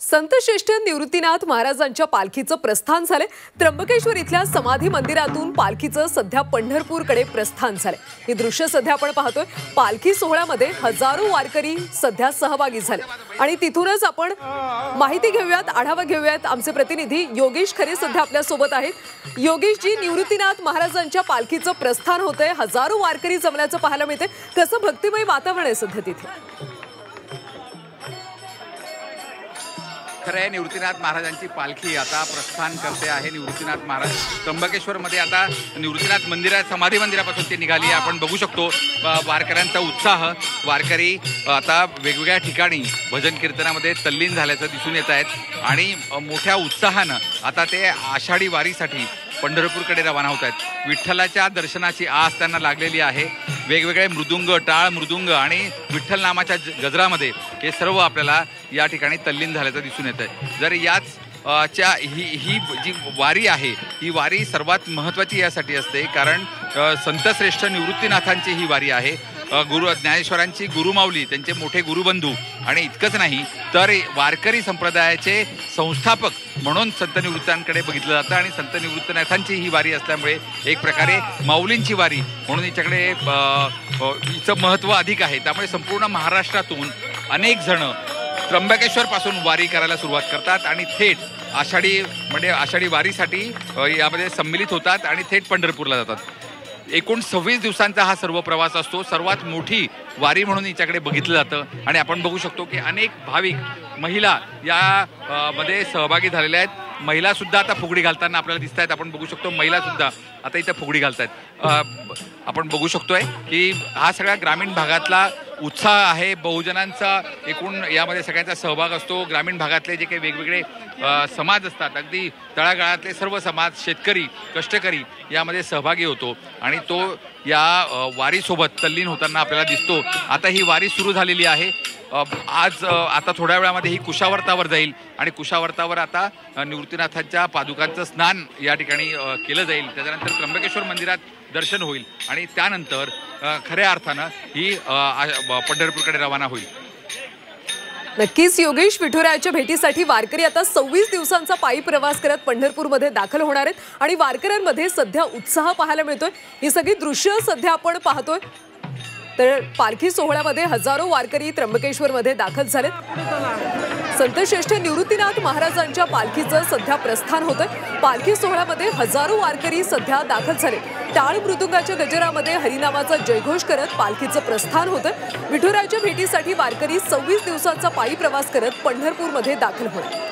संतश्रेष्ठ निवृत्तीनाथ महाराजांच्या पालखीचं प्रस्थान झाले। त्र्यंबकेश्वर इथल्या समाधी मंदिरातून पालखीचं सध्या पंढरपूरकडे प्रस्थान झाले। हे दृश्य सध्या आपण पाहतोय। पालखी सोहळ्यामध्ये हजारो वारकरी सध्या सहभागी झाले आणि तिथूनच आपण माहिती घेऊयात, आढावा घेऊयात। आमचे प्रतिनिधी योगेश खरे सध्या आपल्या सोबत आहेत। योगेश जी, निवृत्तीनाथ महाराजांच्या पालखीचं प्रस्थान होतंय, हजारो वारकरी जमल्याचं पाहायला मिळते। कसं भक्तिमय वातावरण आहे सध्या तिथे? खरं निवृत्तीनाथ महाराजांची पालखी आता प्रस्थान करते आहे। निवृत्तीनाथ महाराज त्र्यंबकेश्वरमध्ये आता निवृत्तीनाथ मंदिरात, समाधी मंदिरापासून ते निघाली। आपण बघू शकतो वारकऱ्यांचा उत्साह। वारकरी आता वेगवेगळ्या ठिकाणी भजन कीर्तनामध्ये तल्लीन झाल्याचं दिसून येत आहेत आणि मोठ्या उत्साहानं आता ते आषाढी वारीसाठी पंढरपूरकडे रवाना होत आहेत। विठ्ठलाच्या दर्शनाची आस त्यांना लागलेली आहे। वेगवेगळे मृदुंग, टाळ मृदुंग आणि विठ्ठल नामाच्या गजरामध्ये हे सर्व आपल्याला या ठिकाणी तल्लीन झाल्याचं दिसून येत आहे। जर याच ही जी वारी आहे, ही वारी सर्वात महत्त्वाची यासाठी असते कारण संतश्रेष्ठ निवृत्तीनाथांची ही वारी आहे। गुरु ज्ञानेश्वरांची गुरुमाऊली, त्यांचे मोठे गुरुबंधू आणि इतकंच नाही तर वारकरी संप्रदायाचे संस्थापक म्हणून संत निवृत्तांकडे बघितलं जातं आणि संत निवृत्तीनाथांची ही वारी असल्यामुळे एक प्रकारे माऊलींची वारी म्हणून हिच्याकडे हिचं महत्त्व अधिक आहे। त्यामुळे संपूर्ण महाराष्ट्रातून अनेक जण त्र्यंबकेश्वर पासून वारी करायला सुरुवात करतात आणि थेट आषाढी वारीसाठी यामध्ये सम्मिलित होतात आणि थेट पंढरपूरला जातात। एकूण 26 दिवसांचा हा सर्व प्रवास असतो। सर्वात मोठी वारी म्हणून हिच्याकडे बघितलं जातं आणि आपण बघू शकतो की अनेक भाविक महिला या मध्ये सहभागी झालेल्या आहेत। महिला सुद्धा आता फुगडी घालताना आपल्याला दिसत आहेत। आपण बघू शकतो महिला सुद्धा आता इथं फुगडी घालतायत। आपण बघू शकतोय की हा सगळा ग्रामीण भागातला उत्साह आहे। बहुजनांचा एकूण यामध्ये सगळ्यांचा सहभाग असतो। ग्रामीण भागातले जे काही वेगवेगळे समाज असतात, अगदी तळागाळातले सर्व समाज, शेतकरी, कष्टकरी यामध्ये सहभागी होतो आणि तो या वारीसोबत तल्लीन होताना आपल्याला दिसतो। आता ही वारी सुरू झालेली आहे। आता थोड्या वेळामध्ये ही कुशावर्तावर जाईल आणि कुशावर्तावर आता निवृत्तीनाथांच्या पादुकांचं स्नान या ठिकाणी केलं जाईल। त्याच्यानंतर त्र्यंबकेश्वर मंदिरात दर्शन होईल आणि त्यानंतर खऱ्या अर्थानं ही पंढरपूरकडे रवाना होईल। नक्कीच योगेश, विठुरायाच्या भेटीसाठी वारकरी आता 26 दिवसांचा पायी प्रवास करत पंढरपूरमध्ये दाखल होणार आहेत आणि वारकऱ्यांमध्ये सध्या उत्साह पाहायला मिळतोय। ही सगळी दृश्य सध्या आपण पाहतोय। तर पालखी सोहळ्यामध्ये हजारो वारकरी त्र्यंबकेश्वरमध्ये दाखल झालेत। संतश्रेष्ठ निवृत्तीनाथ महाराजांच्या पालखीचं सध्या प्रस्थान होतंय। पालखी सोहळ्यामध्ये हजारो वारकरी सध्या दाखल झाले। टाळ मृदुंगाच्या गजरामध्ये हरिनामाचा जयघोष करत पालखीचं प्रस्थान होतंय। विठुरायाच्या भेटीसाठी वारकरी 26 दिवसांचा पायी प्रवास करत पंढरपूरमध्ये दाखल होणार।